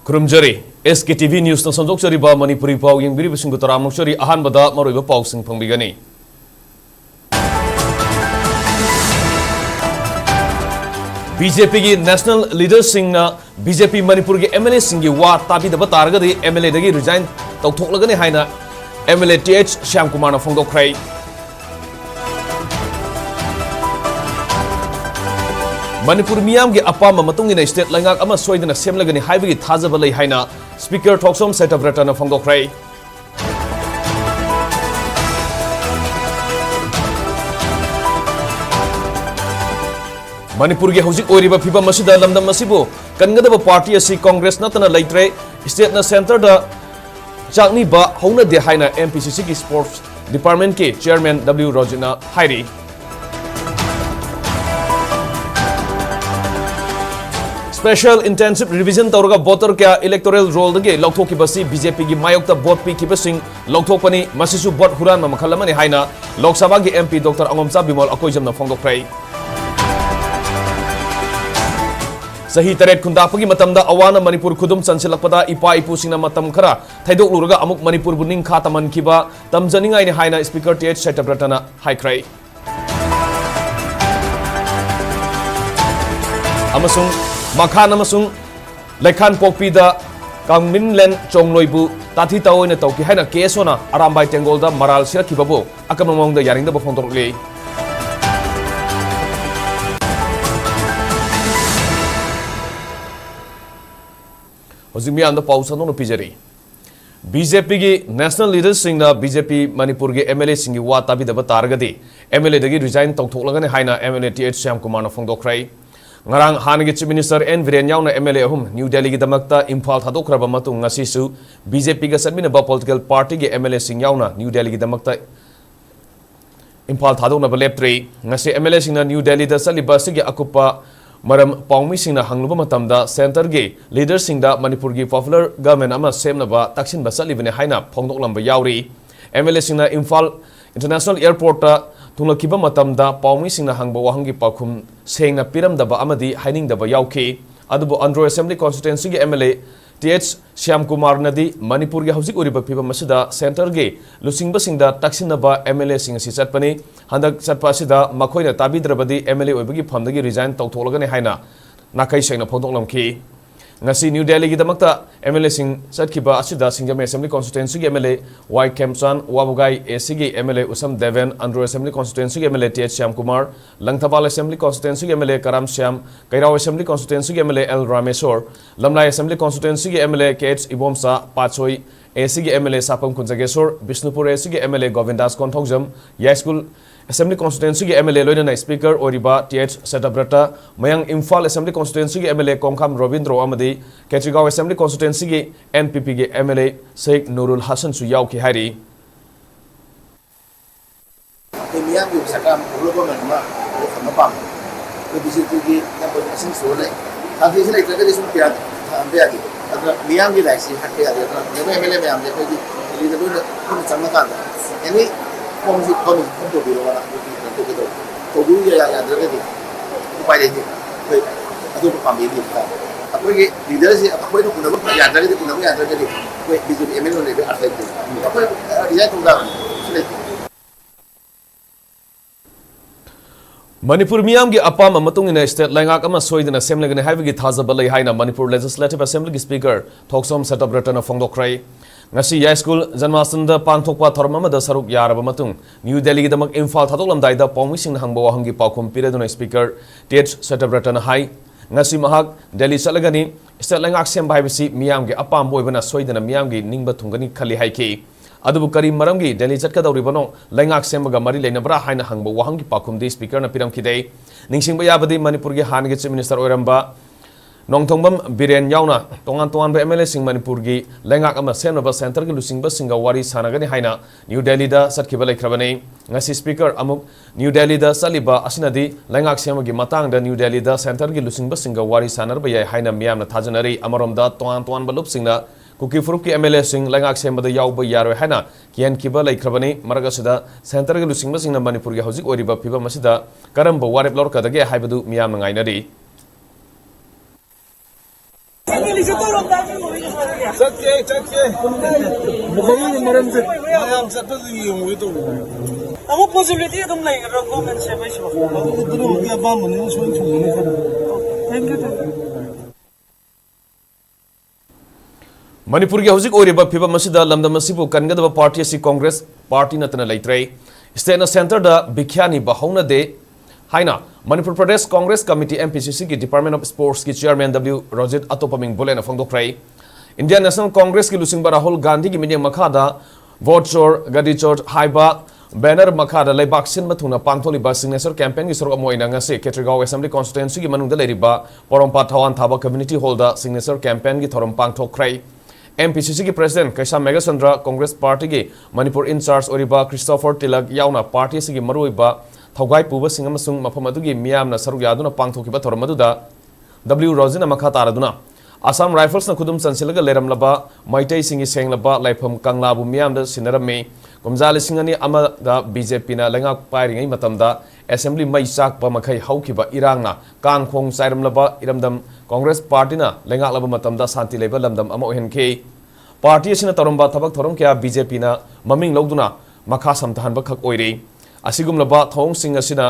Kurumjari SKTV News na sanjokjari ba Manipuri pau yang biri bising gutara mokjari ahan bada maroiba pau sing pangbigani. BJP ki national leaders sing na BJP Manipur ki MLA sing ki wa tabi daba targa di MLA dagi resign tauthok lagani haina MLA TH SHYAMKANHAI na phongdokkhrai. Manipur miyam ki apama matung ina state langak ama soidana semlagani haibagi thajaba lei haina Speaker Thoksom Sktv'S na phongdokkhrai. Manipur ki hojik oiriba phibam masida lamdam masibu kangadaba party asi Congress natana leitre state na center da changni ba hona de haina MPCC ki sports department ke chairman W Rojina hairi. Special intensive revision tawraga voter kya electoral roll dage lokthok ki basi BJP ki mayokta vote pi kibasing lokthok pani masisu vote huran ma makhala mani haina Lok Sabha ki MP Dr. Angomcha Bimol akoijam na phongdokkhrai. Sahi taret khundapagi matamda awana Manipur khudum chansilakpada ipa ipu singna matam khara thaidok luraga amuk Manipur buning kha taman kiba tamjaningai ni haina Speaker TH Sktv'S na haikrai. Amasung Makhan amasung Lekhan Pokpida Kangminlen Chongloibu Tathi Taoina Tauki haina Kesona Arambai Tengolda Maral Sirakibabo akamamongda yaringda ba phongdorle. Hojimi anda pausa no pijari BJP ki national leaders sing na BJP Manipur ki MLA singi wa tabi daba targadi MLA dagi resign tawthoklagani haina MLA TH SHYAMKANHAI na phongdokkhrai. Ngarang hangi Chief Minister N Viren yauna MLA ahum New Delhi ki damakta Imphal thadokraba matung ngasisu BJP ga sabina ba political party ki MLA sing yauna New Delhi ki damakta Imphal thadokna ba leptre ngasi MLA sing na New Delhi da saliba sigi akupa maram pawmi sing na hangluba matamda center ge leader sing da Manipur gi popular government ama semna ba taksin ba salibene haina phongdoklamba yauri. MLA sing na Imphal International Airport ta Tunglakiba matamda pawmi singna hangba wahangi pakhum sengna piramdaba amadi hainingdaba yauki adubu Andhra Assembly Constituency gi MLA TH SHYAMKANHAI nadi Manipur gi hojik uriba phiba masida center ge lusingba singda taksinaba MLA sing si chatpani handak chatpa sida makhoina tabidrabadi MLA oibagi phamdagi resign tawtholagani haina nakai sengna phongdoklamki. Ngasi New Delhi ki damakta MLA sing satkiba asida Singjam Assembly Constituency gi MLA Y Kemchan Wabugai AC gi MLA Usam Deven Andhra Assembly Constituency gi MLA TH SHYAMKANHAI Langthapal Assembly Constituency gi MLA Karam Shyam Kairao Assembly Constituency gi MLA L Rameswar Lamlai Assembly Constituency gi MLA KH Ibomsa Pachoi AC gi MLA Sapam Kunjageswar Bishnupur AC gi MLA Govindas Konthongjam Yai School Assembly Constituency ki MLA loina Speaker Oriba TH Sktv'S Mayang Imphal Assembly Constituency ki MLA Kongkham Robindro amadi Ketrigao Assembly Constituency ki NPP ki MLA Sheikh Nurul Hasan su yauki hari. Miyang yu sakam ulo menma kamapam ke BJP ki nampo asing sole tadi sila itra kali sumpiat ambe adi adra miyang ki laisi hakke adi adra MLA me ambe ko di ili dalu ko changna ini Komisi untuk birowana untuk itu tujuh ya ada lagi upaya ini itu pamili kita apa lagi leader sih apa itu guna apa ya ada lagi guna ya ada lagi bisa MLA lebih arti itu apa dia tunggal Manipur miyam gi apama matung ina state langak ama soidana semlagani haibagi thajaba lei haina Manipur Legislative Assembly ki Speaker Thoksom Sktv'S na phongdokkhrai. Ngasi Yai School Janmasthanda pangthokpa thoram amada saruk yaraba matung New Delhi gi damak Imphal thadoklamdaida pawmi singna hangba wahangi pakhum pireduna Speaker TH Sktv'S na hai ngasi mahak Delhi salagani state langak semba haibasi miyam gi apam boibana soidana miyam gi ningba thungani khali haiki adubu kari maramgi Delhi chatkadawribano langak sembaga mari leinabra haina hangba wahangi pakhumdi Speaker na piramkhidei ningsingba yabadi Manipur gi hangi Chief Minister oiramba Nongthongbam Biren yauna tongan ba MLA sing Manipur gi lengak ama semnaba center gi lusingba singa wari sanagani haina New Delhi da satkiba laikhrabani ngasi Speaker amuk New Delhi da saliba asinadi lengak semagi matang da New Delhi da center gi lusingba singa wari sanarba yai haina miyamna thajanari amaromda tongan ba lup singna Kuki Furup ki MLA sing lengak sembada yauba yaro haina kian kiba laikhrabani maragasida center gi lusingba singna Manipur gi hojik oriba phiba masida karamba warep lor kadage haibadu miyamna ngainari Ako possibility itong lang yung government siya may siya. Ito na mag-iabang mo nito siya Thank you. Manipur ki hauzik oiriba phiba masida lamdam masibu kangadaba party si Congress party natana leitre state na center da bikhyani bahona de haina Manipur Pradesh Congress Committee MPCC ki Department of Sports ki Chairman W Rojit Atopaming Bolena Fongdokrai Indian National Congress ki Lusingba Rahul Gandhi ki minyang makada vote chor gadi chor haiba banner makada leibak sin mathuna pangtholi ba signature campaign ki sorok amoy na ngase Ketrigao Assembly constituency ki manungda leiriba porompa thawan thaba community hall da signature campaign ki thorom pangthokrai MPCC की president कैसा मेगाचंद्र Congress party की Manipur in charge ओरिबा Christopher तिलक यावना party से मरुइबा थौगाई पुबा सिंह अमसुंग मफम अदुगी मियामना सरुक यादुना पांगथोकिबा theorem अदुदा W रोजिना मखा तारादुना Assam rifles न खुदुम संसिलगा लेरमलबा Meitei सिंगी सेंगलबा लाइफम कंगलाबु मियामदा सिनरमे कुमजाले सिंगनी अमदा BJP ना लेंगा पाइरिङै मतमदा assembly मै चाकबा मखै हौखिबा इरांगना Kangkhong साइरमलबा इरमदम Congress party ना लेंगालबा मतमदा शांति लेबा लमदम अमा ओहेनखे पार्टी असिना तोरमबा थबक थोरम क्या बीजेपी ना ममिंग लौदुना मखा समथहनबा खक ओइरे असिगुमलबा थोंग सिंग असिना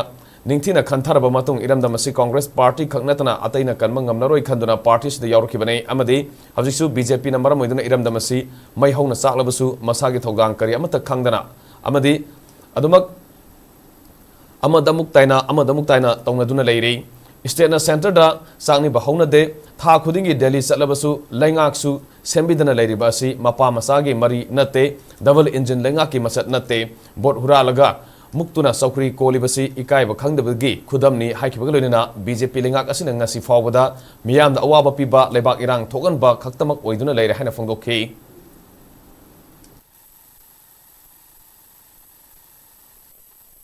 निंगथिना खंथरबा मतुंग इरमदम असि कांग्रेस पार्टी खकनतना अतैना कनम ngमनरोय खंदुना पार्टी सिदा यावरखिबने अमदि हजिसु बीजेपी ना मरम ओइदुना इरमदम असि मै हौना चाकलबसु मसागी थौदांग करी अमत खंगदना अमदि अदुमक अमदमुक ताइना तौनदुना लेरि स्टेट ना सेंटर दा सांगनि बहौना दे था खुदिंगी दिल्ली चलबसु लैंगाकसु सेंबिदना लेरिबा असि मपा मसागी मरी नते डबल इंजन लैंगाकी मसत नते बोट हुरालगा मुक्तुना सौखरी कोलिबसी इकाइब खंगदबगी खुदमनी हाइखिबग लोइना बीजेपी लेंगाक असिना ngasi फावबदा मियामदा अवाबा पिबा लेबाक इरांग थोगनबा खक्तमक ओइदुना लेरे हाइना फोंदोखि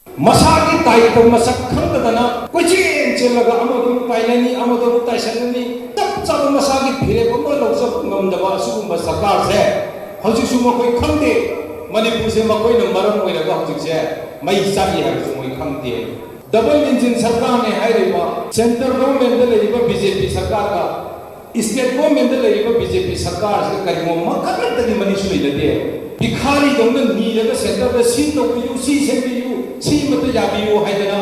मसागी ताइप मसक खंगदना कोचिन चेलगा अमदुम ताइलनी अमदुम ताइसननी तब चब मसागी फिरे बम लौजब ngमदबा सुगुम सरकार से हजिसु मखोय खंगदे मणिपुर से मखोय न मरम ओइरगा हजिक से मै चागी हाइसु मोय खंगदे डबल इंजन सरकार ने हाइरेबा सेंट्रल गवर्नमेंट दे लेबा बीजेपी सरकार का स्टेट गवर्नमेंट दे लेबा बीजेपी सरकार से करिमो मखकतनी मनिसु लेदे भिखारी दंग नीलगा सेंटर द सी तोबियु सी सेंबियु सी मत याबियु हाइदना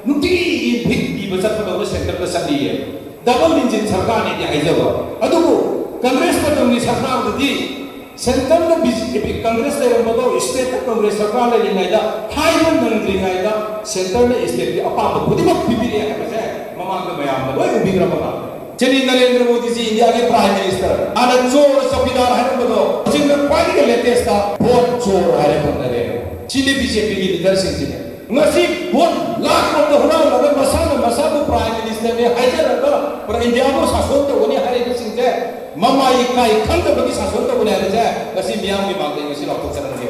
नुटी भिक दिबा चतबा सेंटर द सदिये डबल इंजन सरकार ने हाइजबा अदुबु कांग्रेस पदमनि सरकार दि सेंटर द बीजेपी कांग्रेस लेरमबो स्टेट कांग्रेस सरकार लेरिङाइदा हाइबन नंद्रिङाइदा सेंटर ने स्टेट की अपाप खुदिमक पिबिरे हाइबसे ममांग मयाम लोय उबिग्रबा चेनी नरेंद्र मोदी जी इंडिया के प्राइम मिनिस्टर आना चोर चौकीदार हाइबदो जिंग क्वाइट लेटेस्ट वोट चोर हाइबनरे चिली बीजेपी की leader Singh ngasi bon lakh of the hura laga masa bu prime minister ne hajar पर इंडिया को शासन तो वनी हरे के सिंह ममा इकाई खंड बगी शासन तो वनी हरे जे ngasi मियां की मांग ngasi लाख चरण के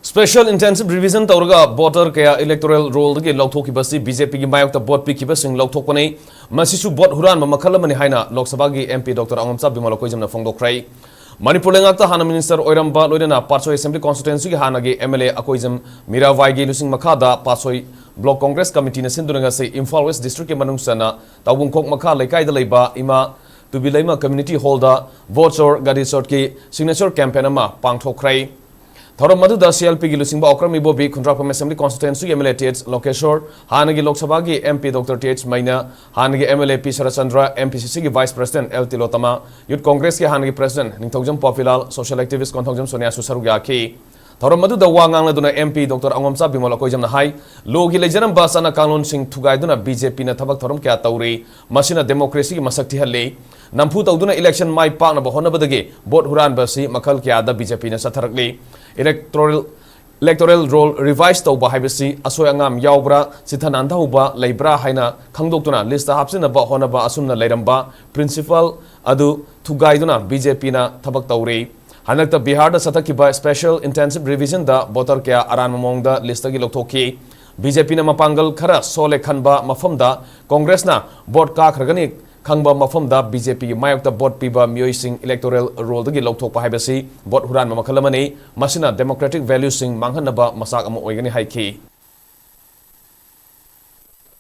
Special intensive revision तौरगा voter कया electoral roll के लौथोकी बसी बीजेपी की मायोक्ता vote पिखिबा सिंह लौथोकपने मसिसु vote हुरान मखल मनि हाइना लोकसभा की MP डॉक्टर अंगमचा बिमल कोइजमना फोंदोख्राई मणिपुर लेंगाक्ता हाना मिनिस्टर ओइरमबा लोइना पासोई असेंबली कॉन्स्टिट्यूएंसी की हाना के MLA अकोइजम मीरावाई की लुसिंग मखादा पासोई ब्लॉक कांग्रेस कमिटी ने सिंधुनगा से इम्फाल वेस्ट डिस्ट्रिक्ट के मनुंगसना ताबुंखोक मखा लेकाइदा लेबा इमा तुबिलेमा कम्युनिटी हॉल दा vote और गाड़ी शॉट की सिग्नेचर कैंपेन अमा पांगथोख्राई थौरम मधुदा CLP की लुसिंबा अक्रमी बोबी खुंद्रापम assembly constituency MLA TH Lokeshwar हानगी Lok Sabha MP doctor TH मैना हानगी MLA P शरचंद्र MPCC की vice president L Tilottama youth Congress के हानगी president Ningthoujam popular social activist Konthoujam Sonia सुसरुग याखी थौरम मधुदा वांगांगलदुना MP डॉक्टर अंगमचा बिमल कोइजमना हाई लोगी लेजरम बासना कानून सिंह थुगाइदुना BJP ना थबक थौरम क्या तौरी मसिना डेमोक्रेसी की मसक थिहल्ले नंफु तौदुना इलेक्शन माइ पाकना होनबदगे बोट हुरान बसी मखल क्या BJP ना सथरकले electoral roll revise tauba haibasi asoi angam yaubra sithananda huba leibra haina khangdoktuna list hapsinaba honaba asumna leiramba principal adu thugaiduna BJP na thabak taure hanakta Bihar da sathakiba special intensive revision da voter kya aran mamong da list gi lokthokki BJP na mapangal khara sole khanba mafam da Congress na vote ka khragani khangba mafamda BJP gi mayokta vote piba mioi sing electoral role dagi lokthokpa haibasi vote huran makhalamani masina democratic values sing manghanaba masak ama oigani haiki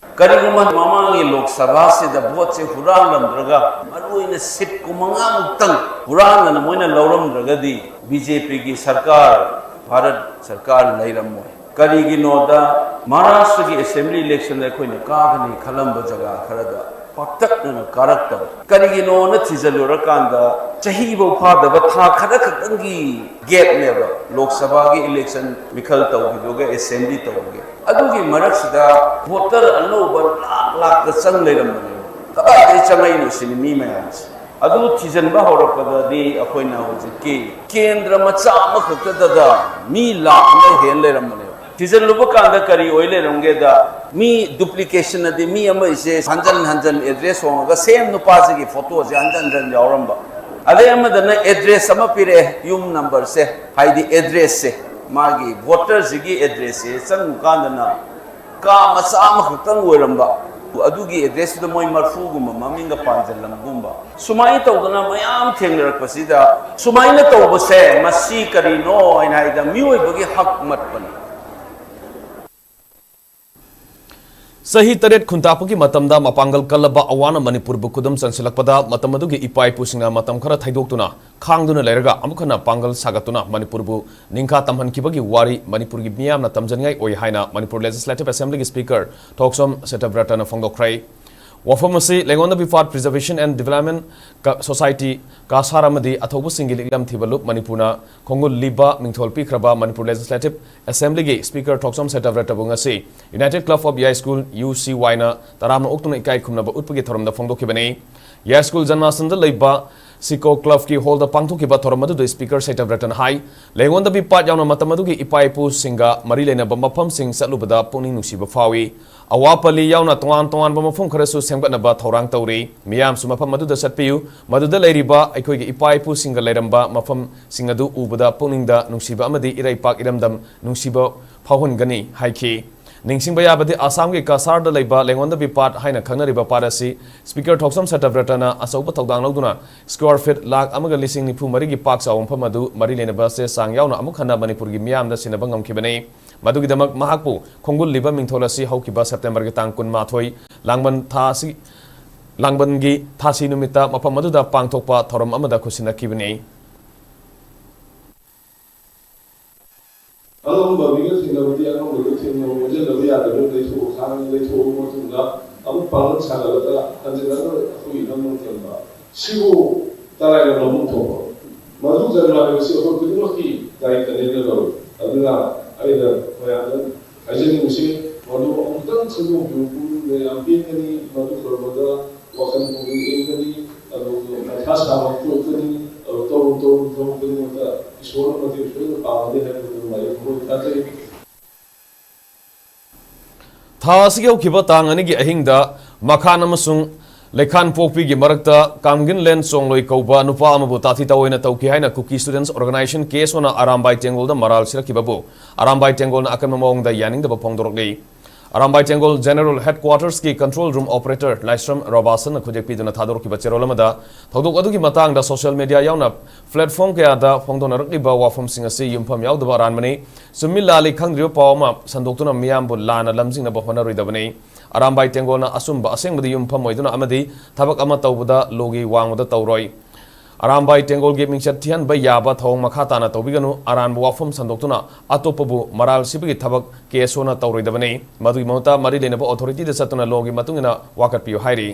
करीगुमा ममांगी लोक सभा से the vote से हुरान लमद्रगा मरुइने seat को मंगा मुक्तंग हुरान न Moina लौरम द्रगदी BJP की सरकार भारत सरकार लैरमोय करीगी नोदा महाराष्ट्र की असेंबली इलेक्शन दे कोइने कागनी खलम जगह खरदा पक्तक न कारक करीगी नो न थिजलुर कांदा चही बो फादब था खदा खतंगी गैप नेब लोक सभा की इलेक्शन मिखल तौगी दोगे असेंबली तौगे अदुगी मरक्सदा वोटर अनोब लाख लाख चंग लेरमने कबादे चंगैनो सिनी मयास अदु थिजनबा होरपददी अखोइना होजिकी केंद्र मचा मखकददा मी लाख ने हेन लेरमने थिजन लुब कांदा करी ओइले रंगेदा मी डुप्लीकेशन अदि मी अम इसे हंजन हंजन एड्रेस होगा सेम नुपास की फोटो से हंजन हंजन यावरंबा अदे अमदन एड्रेस अम पिरे यूम नंबर से हाइदी एड्रेस से मागी वोटर्स की एड्रेस से संग कांदना का मचा मखतंग ओइरंबा अदुगी एड्रेस द मोय मरफुगुम ममिंग पांजलमगुंबा सुमाई तौदना मयाम थेंगरकपसिदा सुमाइना तौबसे मसी करिनो आइनाइदा मियोइबगी हक मतपनी सही तरेट खुंतापकी मतमदा मपांगल कलबा अवाना मणिपुर बुकुदम संसिलकपदा मतमदुगी इपाई पुसिंगा मतम खरा थाइदोक्तुना खांगदुना लेरगा अमुखना पांगल सागतुना मणिपुरबु निंखा तमहनखिबगी वारी मणिपुरगी मियामना तमजनियाई ओय हाइना Manipur legislative assembly speaker Thokchom सेटब्रटना फोंगोख्रै वफमसी लेंगोन बिफाट प्रिजर्वेशन एंड डेवलपमेंट सोसाइटी कासारामदी अथौबु सिंगी लिगलम थिबलुप मणिपुरना खोंगुल लिबा मिंथोल पिख्रबा मणिपुर लेजिस्लेटिव असेंबली गे स्पीकर थोक्सम सेटब्रटबुंगसी united club of Yaiskul UCY ना तरामना उक्तुना इकाई खुमनबा उत्पगी थरमदा फोंदोखिबने याई स्कूल जन्मासनदा लेबा सिको क्लब की होल द पांगथोखिबा थरमदु द स्पीकर सेटब्रटन हाई लेंगोन द बिपाट यावना मतमदुगी इपाइपु सिंगा मरी लेनबा मफम सिंग सलुबदा पुनिंग नुसिबा फावी अवापली यावना तोंगान तोंगान मफम खरसु सेमगतनबा थौरांग तौरी मियाम सु मफम मदुदा सटपियु मदुदा लेरिबा अखोइगे इपाइपु सिंगा लेरंबा मफम सिंग अदु उबदा पुनिंगदा नुसिबा अमदी इराइपाक इरमदम नुसिबा फावहनगनी हाइखी निंगसिंगबा याबदि आसाम के कासारदा लेबा लेंगोन द बिपाट हाइना खंगनरिबा पारसी स्पीकर थोक्सम सेटब्रटना असौबा थौदांग लौदुना स्क्वायर फीट लाख अमगा लिसिंग निफु मरिगी पाक सावंफम अदु मरि लेनबा से सांग यावना अमुक खन्ना मणिपुरगी मियामदा सिनबा ngamkhibane मदुगिदमक महाकु खोंगुल लिबा मिंथोलसी हौकिबा सेप्टेम्बर के तांग 28 लांगबनगी थासी नुमिता मफम मदुदा पांगथोकपा थोरम अमदा खुसिनखिबने अनोंबा बिगल सिंगबदी अनोंबा सिंगबदी मुझे लबी याद है लेथो खान लेथो मोतुंगा अमु पालन सागलता हंजनगर अखुई नमो चलबा सिगो तरायगा नमो थोबो मधु जन्मा बेसी हो कुदुमकी दायित्व नेलो अदुना आइदा मयादन आइजनि मुसी मधु अमुतन संगो बिउपु ने अम्पिननि मधु करबदा वखन मुगि एगनि अदु खासा मक्तो कनि तो कनि मता ईश्वर मते ईश्वर पावदे है थासिगे उखिबा तांगनि गी अहिंगदा मखान अमसुंग लेखान पोकपी गी मरकता कामगिन लेन सोंगलोई कौबा नुपा अमबु ताथि तवइना तौकी हाइना कुकी स्टूडेंट्स ऑर्गेनाइजेशन केस ओना आरामबाई टेंगोल दा मराल सिरकिबाबु आरामबाई टेंगोल ना अकम मोंग दा यानिंग दा फोंगदोरगले आरामबाई टेंगोल जनरल हेडक्वार्टर्स की कंट्रोल रूम ऑपरेटर लाइस्ट्रम रोबासन खुजेक पिदुना थादोरकिबा चेरोलमदा थौदोक अदुगी मतंगदा सोशल मीडिया यावना प्लेटफॉर्म कयादा फोंगदोनरकिबा वाफम सिंगसी युमफम यावदबा रानमने सुमिल लाली खंगरियो पावमा संदोक्तुना मियामबु लाना लमजिंगना होनरोइदबने आरामबाई टेंगोलना असुंबा असेंगबदी युमफम ओइदुना अमदी थबक अमा तौबदा लोगी वांगबदा तौरोय आरामबाई टेंगोल गे मिंगचत थियन ब याबा थोंग मखा ताना तौबिगनु आरानबु वाफम संदोक्तुना अतोपबु मराल सिबगी थबक केसोना तौरोइदबने मदुगी मौता मरि लेनबा अथॉरिटी द सतुना लोगी मतुंगना वाकटपियो हाइरी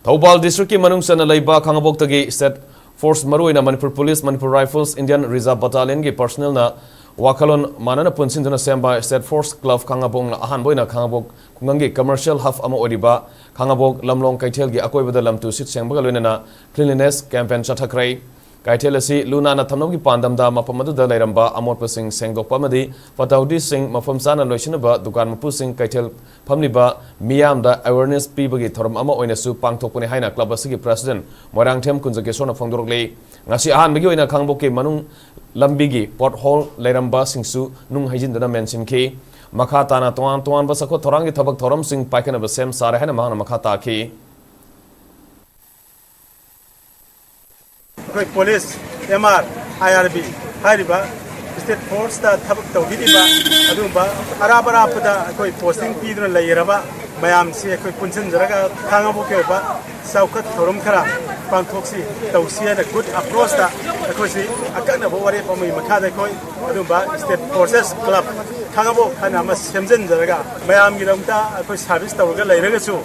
थौबाल डिस्ट्रिक्ट की मनुंग सन लैबा खांगबोक्तगी स्टेट फोर्स मरुइना Manipur police Manipur rifles Indian reserve battalion की पर्सनल ना वाखलोन मानना पुनसिंदुना सेम्बा स्टेट फोर्स क्लब खांगबोंग अहानबोइना खांगबोक खुंगंगी कमर्शियल हफ अमा ओरिबा खांगबोक लमलोंग कैथेल की अकोइबदा लमतु सिट सेंबगा लोइना क्लीनलीनेस कैंपेन चथखरै कैथेल असि लुनाना थमनोगी पांदमदा मफमदुदा लैरंबा अमोटपसिंग सेंगदोकपामदी फताउदी सिंग मफम साना लोइसिनबा दुकान मपुसिंग कैथेल फमलिबा मियामदा अवेयरनेस पीबगी थरम अमा ओइनासु पांगथोकपने हाइना क्लब असि president मोरांगथेम कुंजकेसोना फोंदोरकले ngasi ahanbagi oina khangboke manung lambigi pothole leiramba singsu nung haijindana mention ke makha tana tuan ba sakho thorangi thabak thoram sing paikana ba sem sare hena mahana makha ta khi police MR IRB hariba state force ta thabak tawbiriba adumba arabada koi posting piduna layiraba mayam si koi punchen jaraga thangabo ke ba saukat thorum khara pangthoksi tawsia na good approach ta koi si akana bo wari pamai makha da koi adumba state forces club khangabo khana ma semjen jaraga mayam gi ramta koi service tawga layraga chu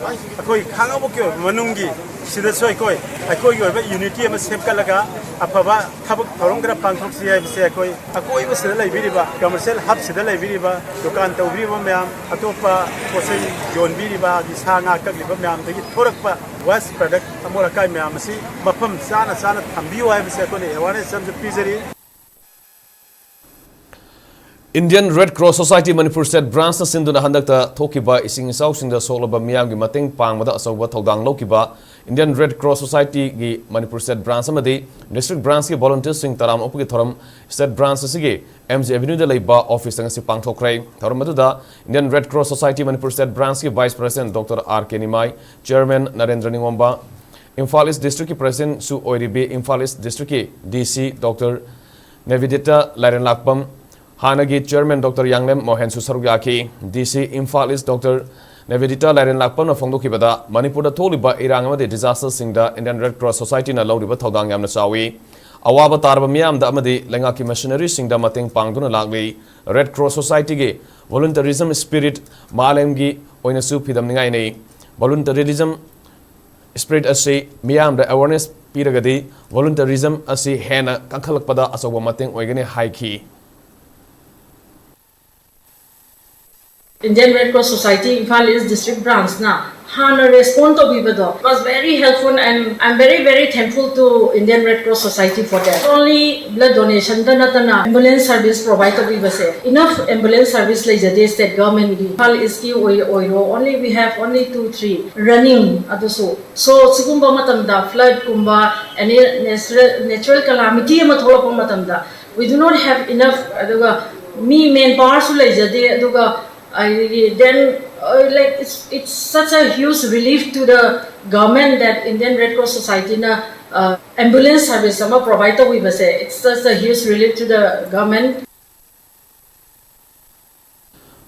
koi khangabo ke manungi sida soi koi koi gi ba unity ma sem kalaga afaba thabak thorum khara pangthoksi ai se koi koi ba sida laibiriba commercial hub sida laibiriba dukan tawbiriba mayam atopa posai yon biriba di sanga kakliba mayam dagi thorakpa waste product amora kai mayam si mafam sana thambiyo ai se koi awareness sam pizari Indian Red Cross Society Manipur State Branch na sinduna handakta thokiba ising isau singda solaba miyamgi mateng pangmada asawba thodang lokiba Indian Red Cross Society gi Manipur State Branch amadi District Branch ki volunteers sing taram opgi thoram State Branch asigi MJ Avenue da leiba office ngasi pangthokrai thoram aduda Indian Red Cross Society Manipur State Branch ki Vice President Dr. R.K. Nimai, Chairman Narendra Ningomba, Imphal East District ki President Su Oiribe, Imphal East District ki DC Dr. Nevidita Laren Lakpam, Hanagi Chairman Dr. Yanglem Mohan Susarugyaki, DC Imphal East Dr. Nevedita Laren Lakpam na Fongdoki Bada, Manipur da Toliba Irangama de Disaster Singda Indian Red Cross Society na Lodiba Thodang Yamna Sawi, Awaba Tarba Miam da Amadi Lengaki Missionary Singda Mateng Pangduna Lagli, Red Cross Society ge, Voluntarism Spirit Malemgi Oinasu Pidam Ningaini, Voluntarism Spirit Asi Miam da Awareness Piragadi, Voluntarism Asi Hena Kankalakpada Asawa Mateng Oigani Haiki. Indian Red Cross Society Imphal East District Branch na hana respond to bibado was very helpful, and I'm very thankful to Indian Red Cross Society for that. Only blood donation tana ambulance service provide to bibase enough ambulance service like the state government gi Imphal East ki oiro only we have only 2-3 running aduso so sigumba matamda flood kumba any natural calamity ama thola matamda we do not have enough aduga manpower su like the aduga then like it's such a huge relief to the government that Indian Red Cross Society na ambulance service sama provide to we say it's just a huge relief to the government.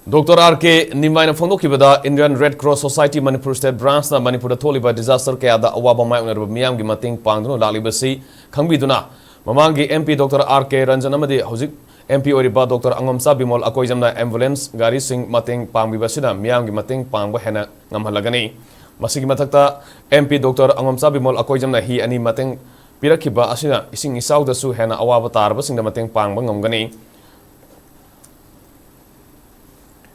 Dr. R.K. Nimai na Fongdoki Bada Indian Red Cross Society Manipur State Branch na Manipur da Toliba disaster kaya da awaba mai unar miyam gi mating pangduno lalibasi khangbiduna mamangi MP Dr. R.K. Ranjan amadi hojik MP Oriba Dr. Angomsa Bimol Akoijamna ambulance gari sing mateng pangbibasina miyamgi mateng pangba hena ngamhalagani masigi mathakta MP Dr. Angomsa Bimol Akoijamna hi ani mateng pirakhiba asina ising isau dasu hena awaba tarba singda mateng pangba ngamgani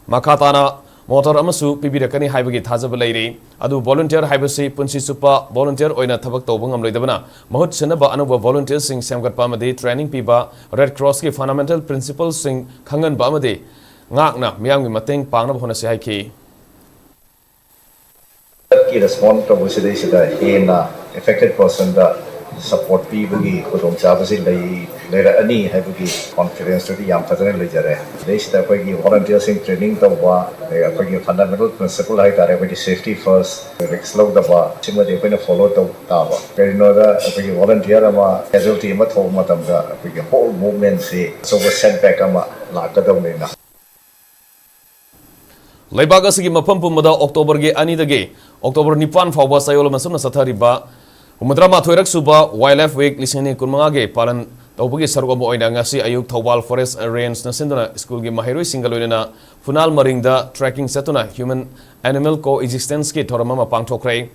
makatana motor amasu pibirakani haibagi thajaba leiri adu volunteer haibasi punsi supa volunteer oina thabak tawba ngamloidabana mahut senaba anuba volunteers sing semgatpa amadi training piba Red Cross ki fundamental principles sing khangan ba amadi ngakna miyamgi mateng pangna hona se haiki ki respond to sida in affected person da support people gi kodong chabasi lera ani haibagi confidence to yam fadana lejare desda koi gi volunteers in training to ba koi gi fundamental principle hai tare koi safety first risk log da ba chima de koi follow to ta ba koi no da koi gi volunteer ama casualty ma thom ma tam da koi gi whole movement se so was setback ama la ka dong ne na Leibag asigi mafam pumada October ge ani dage October 9 fawba sayol masumna sathariba Umudrama thoirak suba Wildlife Week lisini kunmanga ge palan tawbagi sargobo oina ngasi ayuk Thawbal Forest Range na sinduna school ge mahiroi singaloina funal maringda tracking setuna human animal coexistence ki thorama pangthokrai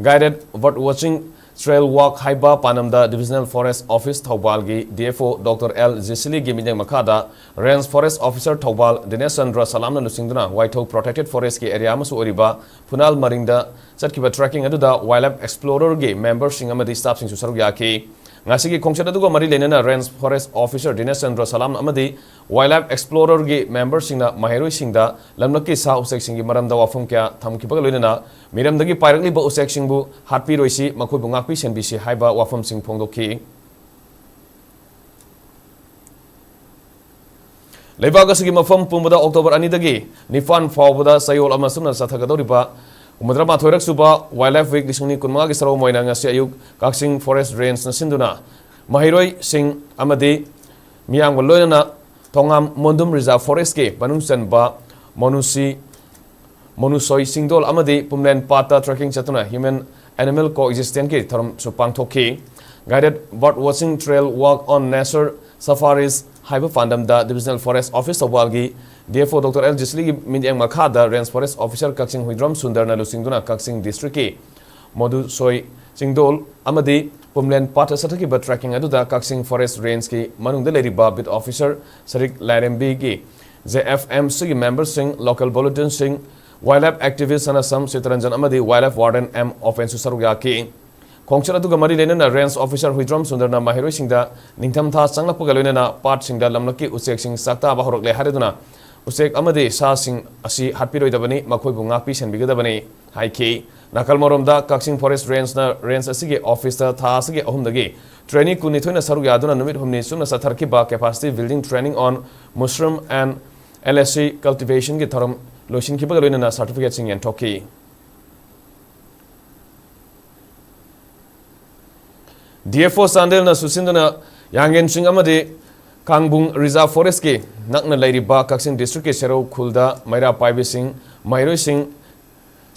guided bird watching trail walk haiba panamda divisional forest office Thawbal gi DFO Dr. L Zisili gi minjang makada range forest officer Thawbal Dinesh Chandra Salamna lusingduna Whitehall protected forest ki area masu oriba funal maringda Satkiba tracking aduda wildlife explorer ge members sing amadi staff sing susarug yaki ngasi gi khongchada dugo mari lenena range forest officer Dinesh Chandra Salam amadi wildlife explorer ge members sing na mahiroi sing da lamlaki sa usek sing gi maram da wafum kya thamkiba lenena miram dagi pairakli ba usek sing bu hatpi roisi makhoi bungakpi senbisi haiba wafum sing phongdoki Leibak asigi mafam pumbada October anidagi nifan fawbada sayol ama sumna sathagadoriba Umadrama thoirak suba Wildlife Week disungni kunma gi saro moina ngasi ayuk Kaksing Forest Range na sinduna Mahiroi sing amadi miyang waloina Tongam Mondum Reserve Forest ke banungsan ba Monusoi Singdol amadi Pumlen Pata Trekking Chatuna Human Animal Coexistence ke tharam supang thoki Guided Bird Watching Trail Walk on Nature Safaris Haiba Fandam da Divisional Forest Office of Walgi DFO Dr. L. Jisli Midyang Makada Range Forest Officer Kaksing Huidram Sundarna Lusingduna Kaksing District ke Monusoi Singdol amadi Pumlen Pata Sataki ba tracking aduda Kaksing Forest Range ki manungda leriba bit officer Sarik Lairembi ki JFM sigi members sing local bulletin sing wildlife activists and some Sitaranjan amadi wildlife warden M offense saruya ki Kongchar aduga mari lenana range officer Huidram Sundarna Mahiroi singda ningtham tha changlakpa galena part singda lamlaki usek sing sakta ba horok le hariduna usek amadi sa sing asi hatpiroi dabani makoi bu ngakpi senbigadabani haiki Nakal Moromda Kaksing Forest Range na Range asige officer tha asige ahumdagi training kuni thoina saru yaduna numit humni sumna satharki ba capacity building training on mushroom and LSC cultivation ki tharam loishin ki bagalina na certificate sing and toki DFO Sandel na susinduna yangen sing amade Kangbung Reserve Forest ki nakna lairi ba Kaksing district ke Serau Khulda Maira Paibi Singh Mairoi Singh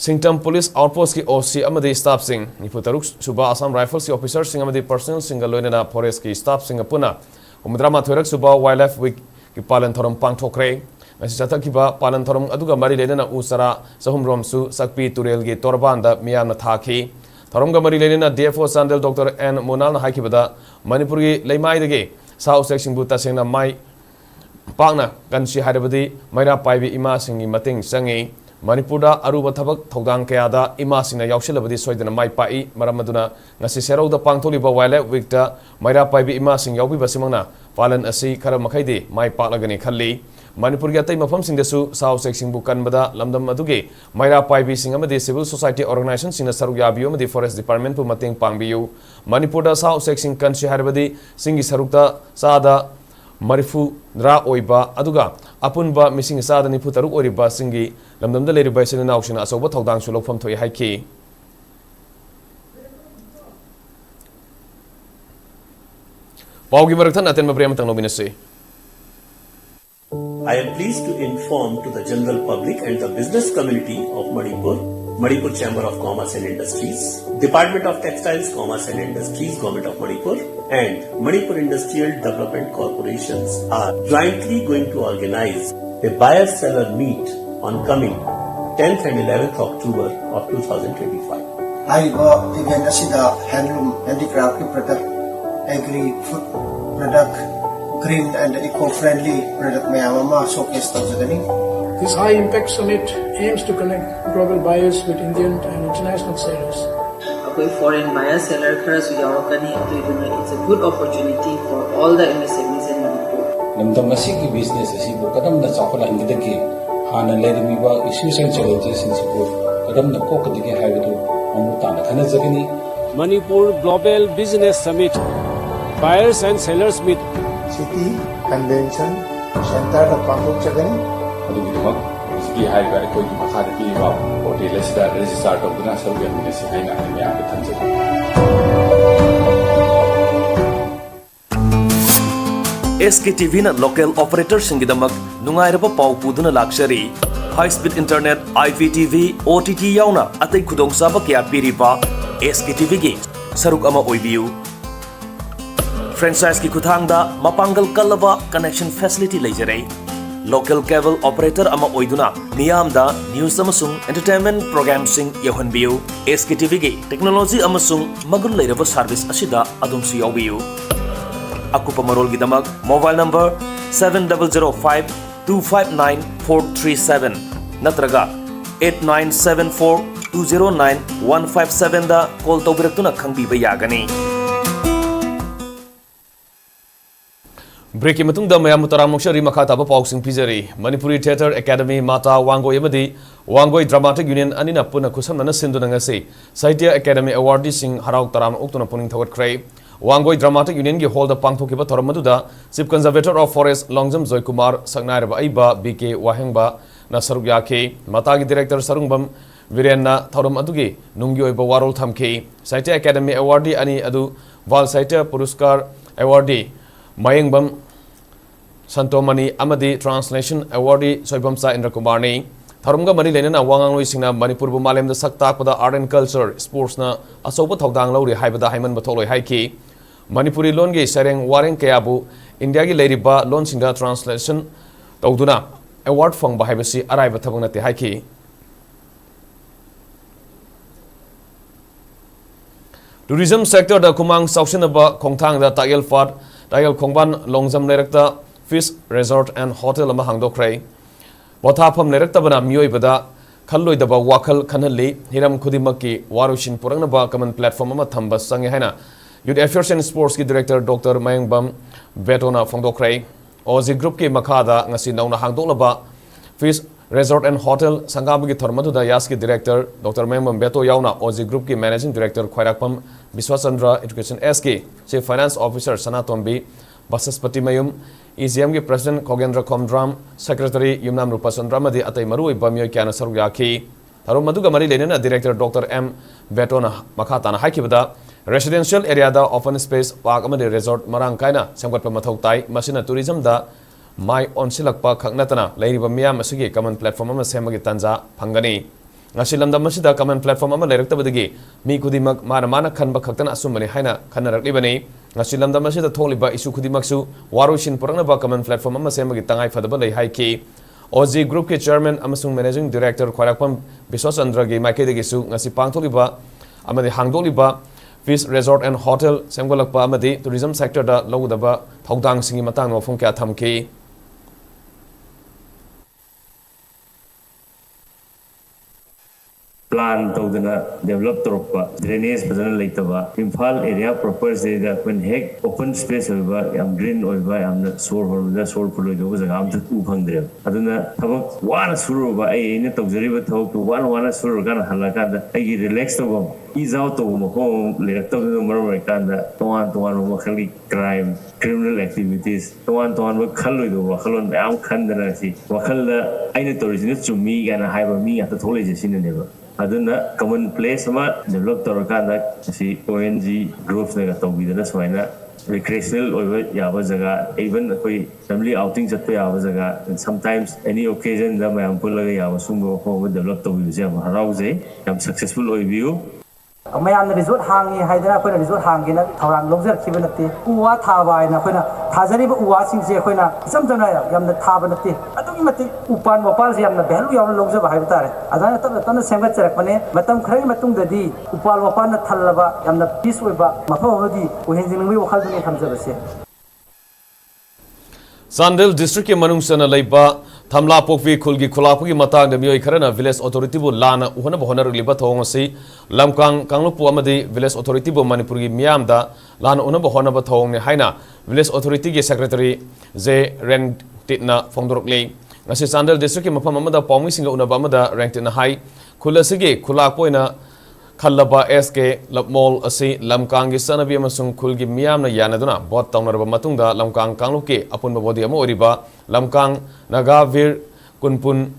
Singtam Police Outpost ki OC amadi staff sing Niputaruk Suba Assam Rifles ki officer sing amadi personnel singa loinana forest ki staff singa puna Umudrama Thoirak Suba Wildlife Week ki palan thoram pangthokre ngasi chathak ki ba palan thoram aduga mari lenana usara sahumrom su sakpi turel gi torbanda miyamna thaki thoram ga mari lenana DFO Sandel Dr. N Monal na haikibada Manipur gi leimai dege South section bu tasengna mai pakna kansi haidabadi maira paibi ima singi mating sangi Manipurda aruba thabak thodang kayada ima singna yaushilabadi soidana mai pai maramaduna ngasi serauda pangtholiba Wildlife Week da maira paibi ima sing yaubi basimangna palan asi khara makhaidi mai paklagani khalli Manipur gi atai mafam singdasu South section bu kanbada lamdam aduge maira paibi sing amadi civil society organization singna saru yabiyo amadi forest department pu mating pangbiyu Manipurda South section kansi haribadi singi sarukta sada Marifu Dra Oiba Aduga Apunba missing Sada Niputaru Oriba Singi Lamdam the Lady Basin and Auction as over Taldang Sulok from Toy Haiki. Paugi Maratan at Mabriamatan Nominasi. I am pleased to inform to the general public and the business community of Manipur Chamber of Commerce and Industries, Department of Textiles, Commerce and Industries, Government of Manipur, and Manipur Industrial Development Corporations are jointly going to organize a buyer-seller meet on coming 10th and 11th October of 2025. Haiba event asida handloom, handicraft product, agri-food product, green and eco-friendly product mayamama showcase tajagani. This high-impact summit aims to connect global buyers with Indian and international sellers. Foreign buyer-seller it's a good opportunity for all the MSMEs in Manipur. Namdam masiki business asibu kadam na chakula hingidagi hana lerimiba issues and challenges in sibu kadam na kokadigi haidu amutana khanajagani. Manipur Global Business Summit Buyers and Sellers Meet City Convention Center of Panguk Chagani. ski hai ga ko ki makha de ki ba hotel sida register to duna saru ya mine si hai na me ya ke thanse SKTV na local operator singidamak nungairaba pau puduna luxury high speed internet IPTV OTT yauna atai khudong saba kya piriba SKTV gi saruk ama oibiu franchise ki kuthangda mapangal kalaba connection facility leijare local cable operator ama oiduna niyamda news amasung entertainment program sing yohanbiu SKTV gi technology amasung magul leiraba service asida adumsi yawiu akupa marol gi damak mobile number 7005259437 natraga 8974209157 da call tawbiratuna khangbiba yagani Breaking Matunda Mayamutara Mokshari Makataba Pauxing Pizari, Manipuri Theatre Academy, Mata, Wango Yamadi, Wangoi Dramatic Union, Anina Puna Kusamana Sindunangasi, Saitya Academy Awardee Sing Harau Taram Uktuna Puning Tawat Cray, Wangoi Dramatic Union gi hold the pangthokiba thoramadu Chief Conservator of Forest Longjam Joy Kumar Saknairaba Aiba BK Wahengba na saruk yake Matagi Director Sarungbam Virenna Thoram adugi nunggi oiba warol thamke Saite Academy Awardee ani adu Val Saite Puruskar Awardee Mayengbam Santomani Amadi Translation Awardee Soibamsa Indra Kumarni Tharumga Mani Lenana Wangang Luisina Manipur Bumalem the Saktapada Art and Culture Sports na Asoba Togdang Lori Haibada Haiman Batolo Haiki Manipuri Longi Sereng Wareng Kayabu India gi Leriba Lon Sinda Translation Togduna Award Fong Bahibasi Araiba Tabunati Haiki Tourism sector da Kumang Saushinaba Kongtang da Tayel Fat Tayel Kongban Longjam Lerekta Fish Resort and Hotel Mahangdokray Bothapam Lerektabana Myoibada Kaloidaba Wakal Kanali Hiram Kudimaki Warushin Puranaba Common Platform Thamba Sangihana Youth Affairs and Sports ki Director Dr. Mayengbam Betona Fongdokray Ozi Group ki Makada Ngasi Nauna Hangdolaba Fish Resort and Hotel Sangabagi Thormaduda Yaski Director Dr. Mayengbam Beto Yauna Ozi Group ki Managing Director Khairakpam Biswasandra Education SK Chief Finance Officer Sanatombi Basaspati Mayum ECM ki President Kogendra Komdram Secretary Yumnam Rupasandra Madi Atai Marui Bamyo Kyana Saruyaki Tarum Maduga Mari Lenina Director Dr. M Betona Makatana Haikibada Residential Area da Open Space Park Amadi Resort Marang Kaina Samgat Pamatautai Masina Tourism da Mai Onsilakpa Kaknatana Lairiba Mia Masigi Common Platform Ama Semagi Tanza Pangani Nasilamda Masida Common Platform Ama Directabadi Mi Kudimak Mana Kanba Kakana Asumani Haina Kanarakibani Nasilamda Masida Toliba Isu Kudimaksu Warushin Puranaba Common Platform Ama Semagi Tangai Fadabale Haiki Ozi Group ki Chairman Amasung Managing Director Khairakpam Biswasandra gi Maikedegisu Ngasi Pangtoliba Amadi Hangdoliba Fish Resort and Hotel Semgolakpa Amadi Tourism Sector da Logudaba Thogdang Singi Matang Mafung Kya Thamki plan tawdana develop torpa drainage badana leitaba Imphal area proper da when hek open space oiba yam green oiba yam solar horda solar puloi do jaga am tu phangdre aduna thabak wana suru ba ai ne tawjariba thawk tu wana suru gan halaka da ai relax to ease out to mo ko le to mar kan da toan mo khali crime criminal activities toan ba khaloi do ba khalon am khandana si wakhal da aine tourism chumi gana haiba mi ata thole je sinne ba aduna common place ama develop torakanda si ONG groups na tawbidana swaina recreational oiba yaba jaga even koi family outing chatpe yaba jaga and sometimes any occasion da mayam pulaga yaba sumbo ko develop tawbiduse am harause am successful oibiu mayamna resort hangi haidana koina resort hangi na thawang longjar khibanate uwa thaba ina koina thajariba uwa singse koina samjana yamna thaba nate atugi mati upan wapal se yamna value yawna longjaba haibtare adana tan semgat charakpane matam khrai matung dadi upal wapal na thallaba yamna peace oiba mafawadi ohenjingwi wakhalduni thamjabase Sandel District ke manung sana laiba Thamla Pokvi Khulgi Khulapugi Matang de Mioi Kharana Village Authority bu Lana Uhana Bohonar Liba Thongasi Lamkang Kanglupu Amadi Village Authority bu Manipuri Miam da Lana Una Bohona ba Thong ne Haina Village Authority ge Secretary J Ren Titna Fongdorokle Ngasi Sandel District ke Mapam Amada Paumi Singa Una Bamada Rank Titna Hai Khulasigi Khulapoina Khalaba SK Lapmol Asi Lamkang gi Sanabi Amasung Khulgi Miam na Yanaduna Bot Taunarba Matungda Lamkang Kangluki Apun Babodi Amo Oriba Lamkang Nagavir Kunpun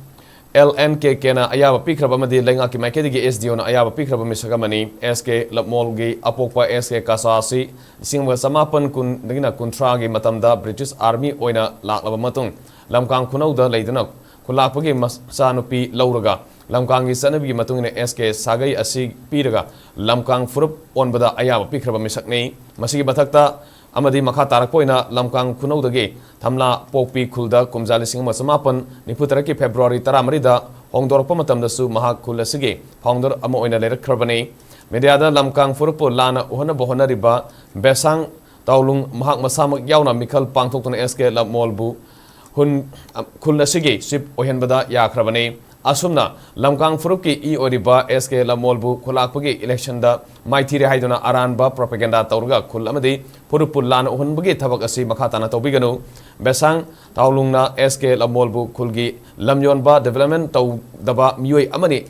LNK Kena Ayaba Pikraba Madi Lenga ki Maikedi SDO na Ayaba Pikraba Misagamani SK Lapmol gi Apokpa SK Kasasi Singwa Samapan Kun Nagina Kuntra gi Matamda British Army Oina Laklaba Matung Lamkang Kunauda Leidana Kulapagi Masanupi Lauraga Lamkang gi Sanabi Matungina SK Sagai Asi Piraga Lamkang Furup Onbada Ayaba Pikraba Misakni Masigi Batakta Amadi Makha Tarakpoina Lamkang Kunaudagi Thamla Pokpi Khulda Kumjali Singma Samapan Niputaraki February Taramarida Hongdorpa Matamdasu Maha Kulasigi Founder Amo Oina Lerakarbani Mediada Lamkang Furupo Lana Uhana Bohona Riba Besang Taulung Mahak Masamak Yauna Mikal Pangtokton SK Lapmolbu Hun Kulasigi Sip Ohenbada Yakrabani Asumna Lamkang Furuki E Oriba SK Lamolbu Kulakpagi election da Maitiri Haiduna Aranba propaganda Taurga Kulamadi Purupulan Uhunbagi Tabak Asi Makatana Tobiganu Besang Taulungna SK Lamolbu Kulgi Lamyonba Development Tau Daba Mui Amani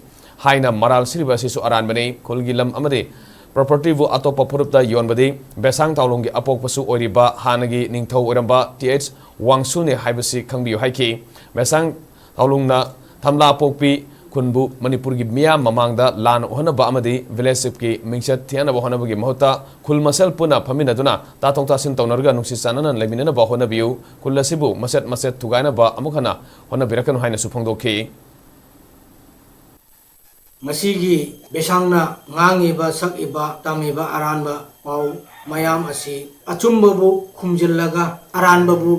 Haina Maral Siriba Sisu Aranbani Kulgi Lam Amadi property bu atopa phurupta yonbadi besang taulung gi apokpasu oiriba hanagi ningthau oramba th wangsu ne haibasi khangbiu haiki besang taulungna thamla pokpi kunbu manipur gi miya mamangda lan ohana amadi village ki mingchat thiana bahona gi mahota khul masal puna phaminaduna ta tongta sin tawnarga nungsi sanana lemina bahona biu khulasibu maset tugaina ba amukhana hona birakan haina suphongdokhi masigi besangna ngangiba sakiba tamiba aranba pau mayam asi achumbabu khumjillaga aranbabu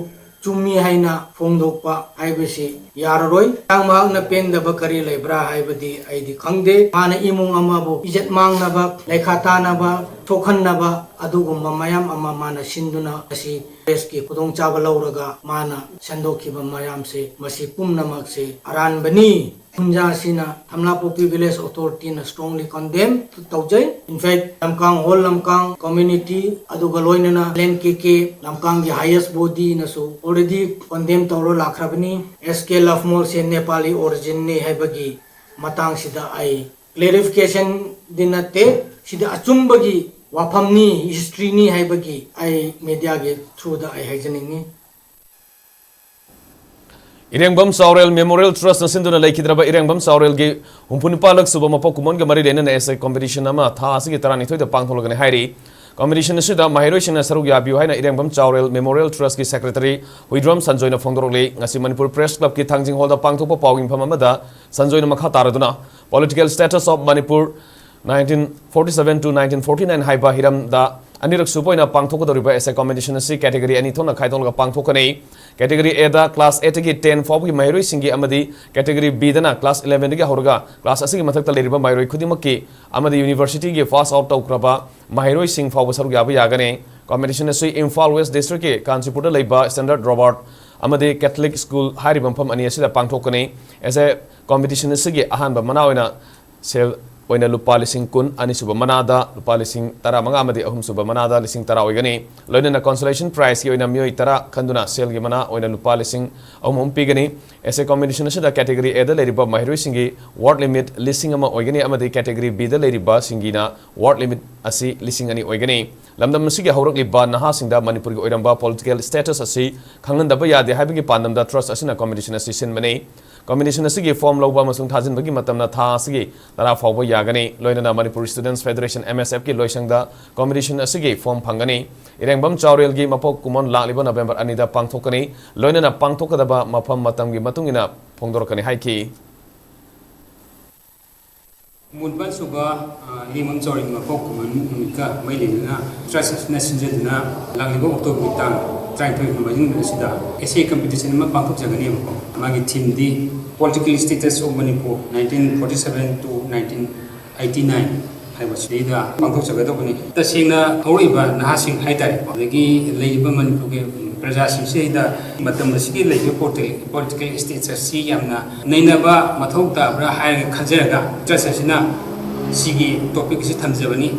chumi haina phongdokpa haibasi yararoi tangmagna pendaba kari leibra haibadi aidi khangde mana imung amabu ijat mangnaba lekhatanaba thokhanaba adugumba mayam ama mana sinduna asi deski kudong chaba lauraga mana sandokhiba mayam se masi pumnamak se aranbani Punja Sina, Thamlapopi Village Authority strongly condemned Taujai. In fact, Lamkang whole Lamkang community, Adugaloinana, Len KK, Lamkang the highest body naso already condemned Tauro Lakrabani, SK Lafmol se Nepali origin ne Hebagi, Matang Sida I. Clarification dinate, Sida Achumbagi, Wapamni, history ni Hebagi, I media get through the I hygienic. Irengbam Saurel Memorial Trust na sinduna laikidraba Irengbam Saurel gi humpunipalag suba mapokumon ga marilena na essay competition ama tha asigi tarani thoida pangthologane hairi competition sida mahiroi sina sarug yabiu haina Irengbam Saurel Memorial Trust ki secretary Huidram Sanjoina Phongdorole ngasi Manipur Press Club ki thangjing hall da pangthopa pawing pham amada Sanjoina makha taraduna political status of Manipur 1947 to 1949 haiba hiram da anirak supoina pangthokodoriba essay competition si category ani thona khaidolga pangthokane category A da class 8 gi 10 fawgi mairoi singi amadi category B da na class 11 gi horga class asigi mathakta leriba mairoi khudimakki amadi university gi pass out tawkraba mairoi sing fawba sarug yaba yagane competition si Imphal West district ki Kanchipur da leiba Standard Robert amadi Catholic School haribam pham ani asida pangthokane as a competition sigi ahanba manaoina sel oina lupa lising kun ani suba manada lupa lising tara manga amadi ahum suba manada lising tara oigani loina consolation prize ki oina mioi tara khanduna sel gi mana oina lupa lising ahum pigani ese combination sida category A da leriba mahiroi singi ward limit lising ama oigani amadi category B da leriba singina ward limit asi lising ani oigani lamdam sigi haurak liba naha singda Manipur gi oiramba political status asi khangan yade haibigi pandam da trust asina combination asi sinmani combination asigi form loba masung thajin bagi matamna tha asigi tara fawba yagani loina Manipur Students Federation MSF ki loisangda combination asigi form phangani Irengbam Chaurel gi mapok kumon lakliba November anida pangthokani loina pangthokadaba mafam matam gi matungina phongdorkani haiki Munban suba limam Chaurel mapok kumon numika mailina trust nasinjadna lakliba October tang trying to imagine sida essay competition ma pangthok jagani magi theme di political status of Manipur 1947 to 1989 haibasida pangthok jagadobani tasingna horiba nahasing haitare adagi leiba Manipur ge praja singseida matam asigi leiba political status si yamna nainaba mathauta bra hai khajeraga trasasina sigi topic si thamjabani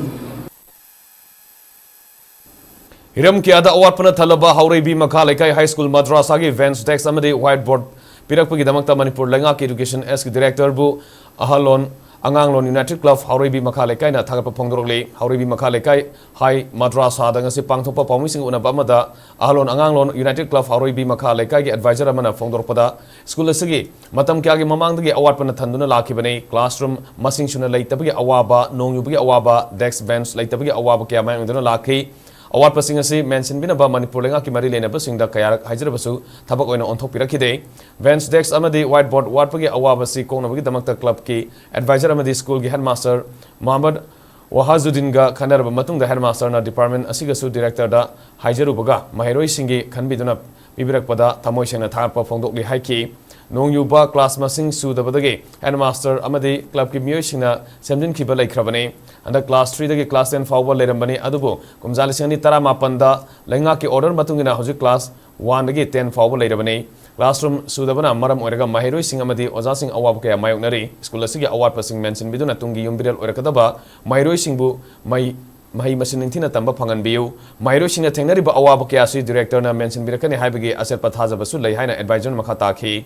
Hiram ki ada awatpana thalaba Haureibi Makha Lekai High School Madrasa gi Vance Desk amadi whiteboard pirakpagi damakta Manipur Lenga ki Education S ki director bu Ahalon Anganglon United Club Haureibi Makha Lekai na thagapa phongdorole Haureibi Makha Lekai High Madrasa da ngasi pangthopa pawmising unaba amada Ahalon Anganglon United Club Haureibi Makha Lekai gi advisor amana phongdorpada school asigi matam kya gi mamangdagi awatpana thanduna lakhibane classroom masing suna leitabagi awaba nongyubagi awaba desk bench leitabagi awaba kya mayangduna lakhi award passing asi mention binaba Manipur Lenga ki mari lena basingda kayarak hajrabasu thabak oina onthok pirakide bench desk amadi whiteboard award pagi awabasi konabagi damakta club ki advisor amadi school gi headmaster Muhammad Wahazuddin ga khanarba matungda headmaster na department asigasu director da hajrubaga mahiroi singi khanbiduna bibirakpada thamoi sena thapa phongdokli haiki nongyuba class masing sudabadagi headmaster amadi club ki miyoi singna semjin khiba laikhrabane anda class 3 dagi class 10 fawba lerambani adubo kumjalisani tara mapanda lenga ki order matungina hoji class 1 dagi 10 fawba lerabani classroom sudabana maram oraga mahiroi sing amadi oja sing awab kaya mayoknari school asigi award passing mention biduna tungi yumbiral orakadaba mahiroi singbu mahi masin thina tamba phangan biu mahiroi singna thengnari ba awab kaya si director na mention birakani haibagi asel pathaja basu lei haina advisor makha takhi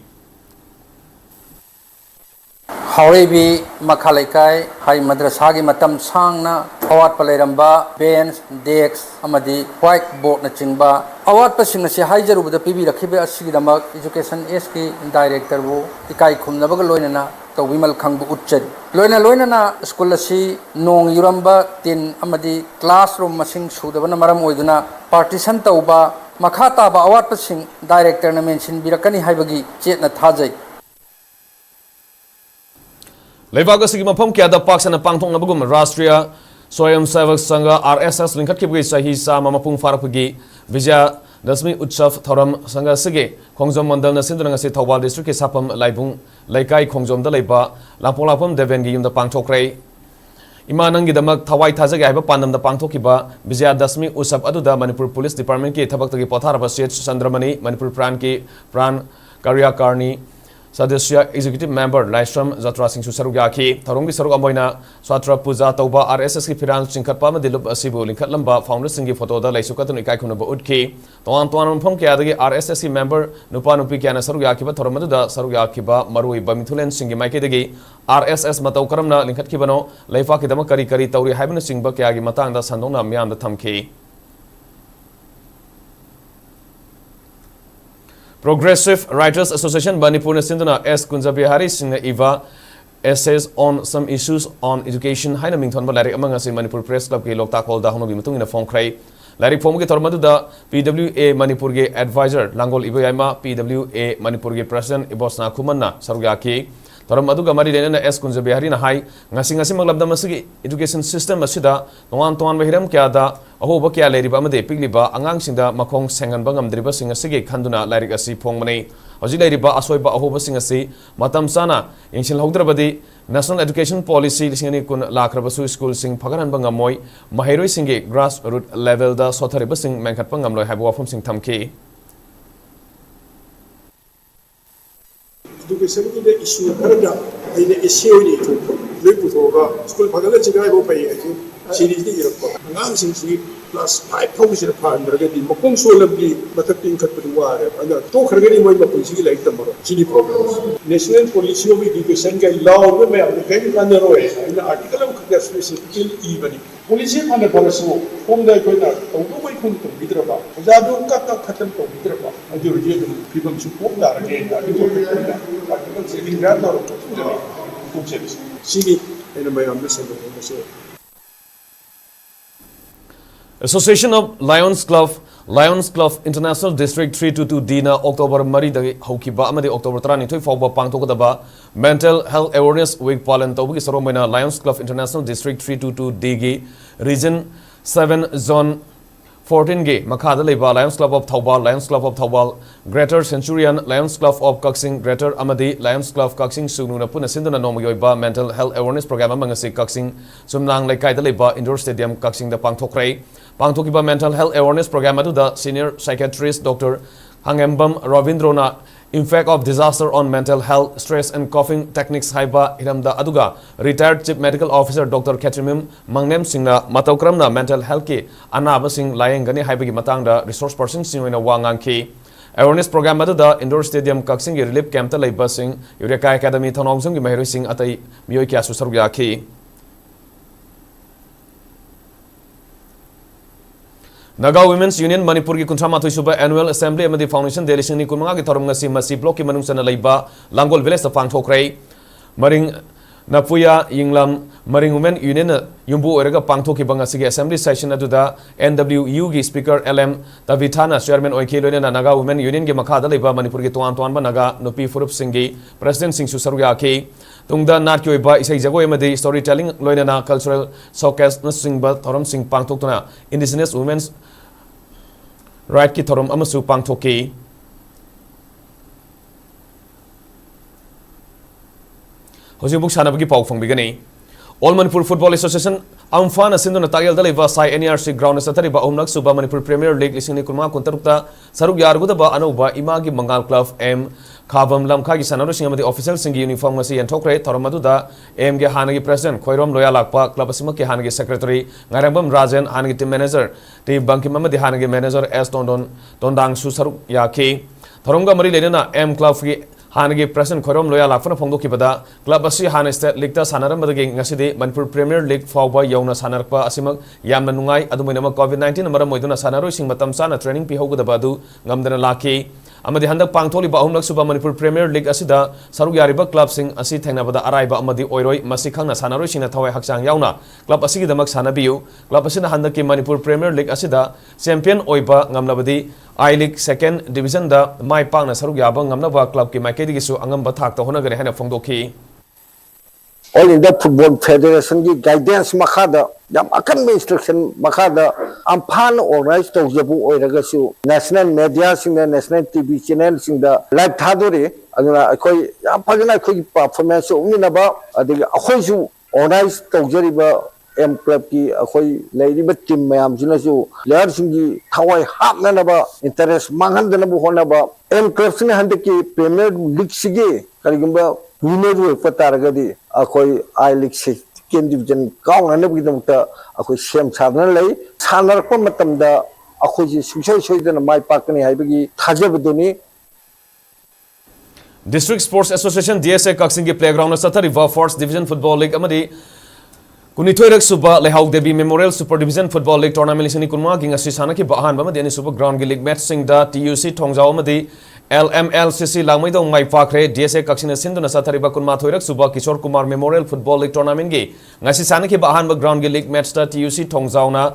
Haureibi Makha Lekai High Madrasa gi matam sangna awatpa leiramba bench desk amadi white board na chingba awatpa sing asi haijarubada pibi rakhibe asigidamak education SK director bu ikai khumnabaga loinana tawbimal khangbu utchari loina school asi nong yuramba tin amadi classroom masing sudabana maram oiduna partition tawba makha taba awatpa sing director na mention birakani haibagi chetna thajai Levaga sigi mafam kya da paksana pangthong nabagum Rashtriya Swayamsevak Sangha RSS linkat kibgi sahi sa mamapung farakpagi Vijaya Dasmi Utsav Thoram Sangha sige Khongjom Mandal na sindra ngasi Thawbal district ke sapam laibung laikai Khongjom da leiba lapong Devengi yum da pangthokrai Imanangi damak thawai thajagi haiba pandam da pangthokiba Vijaya Dasmi Utsav aduda Manipur Police Department ke thabak tagi potharaba CH Chandramani Manipur Pran Karyakarni Sadasya Executive Member Laishram Jatra Singh Saruk Yaki Tharungi Saruk Amoina Swatra Puja Tauba RSS ki Firan Singkatpa Madilub Asibu Linkat Lamba Founder Singi Photo da Laisukatun Ikai Kunaba Udki Tuan Mphom Kyadagi RSS Member Nupa Nupi Kyana Saruk Yakiba Thoramadu da Saruk Yakiba Marui Bamithulen Singi Maikidagi RSS Matau Karamna Linkat Kibano Laifa Kidama Kari Tauri Haibana Singba Kyagi Matang da Sandona Miam da Thamki Progressive Writers Association Manipur na sinduna S. Kunjabihari Singh Eva essays on some issues on education haina mingthon ba larik amang asi Manipur Press Club ke lokta kol da hono bi mutung ina phone krai larik phone ge tormadu da PWA Manipur ge advisor Langol Iboyama PWA Manipur ge president Ibosna Kumanna sarugya ki toram adu ga mari dena S. Kunjabihari na hai ngasi maglabda masigi education system asida toan bahiram kya da ahoba kya leriba amade pigliba angang singda makong sengan bangam driba singa sige khanduna larik asi phongmani hoji leriba asoiba ahoba singa si matam sana ingsil hogdrabadi National Education Policy lisingani kun lakrabasu school sing phagaran bangamoi mahairoi singe grassroots level da sothariba sing mengkhat pangamloi haibu wafum sing thamki education ki the issue karada aine issue ni to le putoga school phagala chigai bo pai ai series ni irakpa angang sing si plus 5 thousand phandra di mokong solabli matating khatpadu ware ana to khargani moi mapung sigi like tamara chini problems national policy of education ga law me am kai kan ro ai ina article of the specifically even policy phane parasu hom da koi na to koi kun to bidraba jadu ka khatam to bidraba aju rije dum pibam su pom da rage article saving grant or to service sigi ina mai am se do Association of Lions Club International District 322 Dina October Mari dagi haukiba amadi October 32 fawba pangtokadaba Mental Health Awareness Week palan tawbagi saromena Lions Club International District 322 Digi Region 7 Zone 14 ge makhada leba Lions Club of Thawbal Greater Centurion Lions Club of Kaksing Greater amadi Lions Club Kaksing sununa puna sindana nomayoiba Mental Health Awareness Program amangasi Kaksing sumnang laikai da leba Indoor Stadium Kaksing da pangthokrai Pangtokiba Mental Health Awareness Program adu the Senior Psychiatrist Dr. Hangembam Ravindrona Impact of Disaster on Mental Health, Stress and Coping Techniques haiba hiramda aduga Retired Chief Medical Officer Dr. Ketrimim Mangnem Singna Matokramna Mental Health ki anaba sing layengani haibagi matangda resource person singwena wangang ki Awareness Program adu the Indoor Stadium Kaksing ki relief camp ta leiba sing Eureka Academy Thonongsom ki mahiroi sing atai miyoi kya su sarugya ki Naga Women's Union Manipur ki kunthama thoi suba Annual Assembly amadi Foundation Delegation ni kunmanga ki thorum ngasi masi block ki manung sana leiba Langol Village ta pangthokrai Maring Napuya Yinglam Maring Women Union yumbu eraga pangthoki bangasi ki assembly session aduda NWU ki speaker LM Tavithana chairman oike loina Naga Women Union ki makha da leiba Manipur ki tuan ba naga nupi furup singi president sing susaruya ki tungda nat ki oiba isai jagoi amadi storytelling loina na cultural showcase na singba thorum sing pangthokna Indigenous Women's Right ki thorum amasu pangthoki Hojibuk sanabagi pau fangbigani All Manipur Football Association Amphal asinduna tagyal daliba sai NRC ground satariba umnak suba Manipur Premier League lisingni kunma kuntarukta saruk yargudaba anoba imagi Mangal Club M Khabam lamkha gi sanaro sing amadi official singi uniform ngasi yanthokre thoramadu M ge hanagi president Khoirom Loya lakpa club asima ke hanagi secretary Ngarambam Rajan hanagi team manager te Bankim amadi hanagi manager S Tondang su saruk yaki thoromga mari lenena M club gi हानगी president खोरम लोया लाफना फोंदोखिबदा club असि हाना state league ता सानारमदगी ngасidi Manipur Premier League फाउबा यौना सानारकपा असिमक यामना नुंगाई अदुमैनम COVID-19 मरम मोइदुना सानारोइ सिंग मतम साना ट्रेनिंग पिहौगदबा अदु ngamdana lakhi amadi handak pangtholi ba ahumlak suba Manipur Premier League asida saruk yariba club sing asi thengnabada araiba amadi oiroi masi khangna sanaroi singna thawai hakchang yauna club asigi damak sanabiu club asina handaki Manipur Premier League asida champion oiba ngamnabadi I League second division da mai pangna saruk yaba ngamnaba club ki maikedi gisu angamba thakta honagare hana phongdokhi All India Football Federation की guidance मखादा जब अकन में instruction मखादा Amphan organize तो जब वो इरगसु national media सिंगा national TV channel सिंगा live था दोरे अगला कोई यहाँ पजना कोई performance उन्हीं नबा अदिग अखोई जो organize तो जरीबा M club की अखोई लेडीबा team में हम जिन्हें जो player सिंगी थावाई हाथ न नबा interest मांगन दनबु हो नबा M club सिंगा हंडे की Premier League सिगे करीबा winner हुए पता रगदी अखोई I League second division count अन्य भी दमकता अखोई सेम साधन लई सानर को मतमदा अखोई जी सुशल सोइदन माई पाकने हाई बगी थाजे बदुनी District Sports Association DSA Kaksing की प्लेग्राउंड सथरिवा फर्स्ट डिवीजन फुटबॉल लीग अमदी कुनिथोइरक सुबा लेहाउ Devi memorial super division football league tournament लिसनी कुनमा की ngasi sana की बाहान बम देनी सुपर ग्राउंड की लीग मैच सिंग दा TUC थोंगजाव अमदी LMLCC लांगमैदों माई पाखरे DSA कक्सिन सिंधुना सथरिबा कुनमाथोइरक सुबा Kishore Kumar memorial football league tournament की ngasi sana की बाहान ग्राउंड की लीग मैच दा TUC थोंगजावना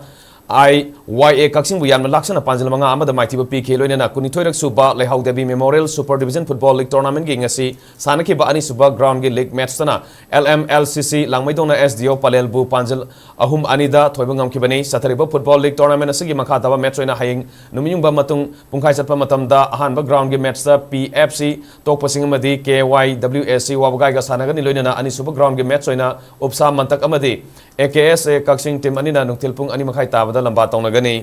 IYA कक्सिंग बुयान लाक्सन पांजल मंगा आमद माइथिबा पीके लोइना कुनिथोइरक सुबा लेहाउ Devi memorial super division football league tournament की ngasi sana की बानी सुबा ग्राउंड की लीग मैच तना LMLCC लांगमैदोंना SDO पलेलबु पांजल अहुम अनिदा थोइबंगम किबनी सथरिबा फुटबॉल लीग टूर्नामेंट असगी मखा तबा मैच ओइना हाइंग नुमियुंबा मतुंग पुंखाइ चटपा मतमदा अहानबा ग्राउंड की मैच दा PFC तोकपसिंग अमदी KYWSC वाबगाइगा सानगनि लोइना अनि सुबा ग्राउंड की मैच ओइना उपसा मंतक अमदी AKSA कक्सिंग टीम अनिना नुक्तिलपुंग अनि मखाइ ताबदा लंबा तौनगनी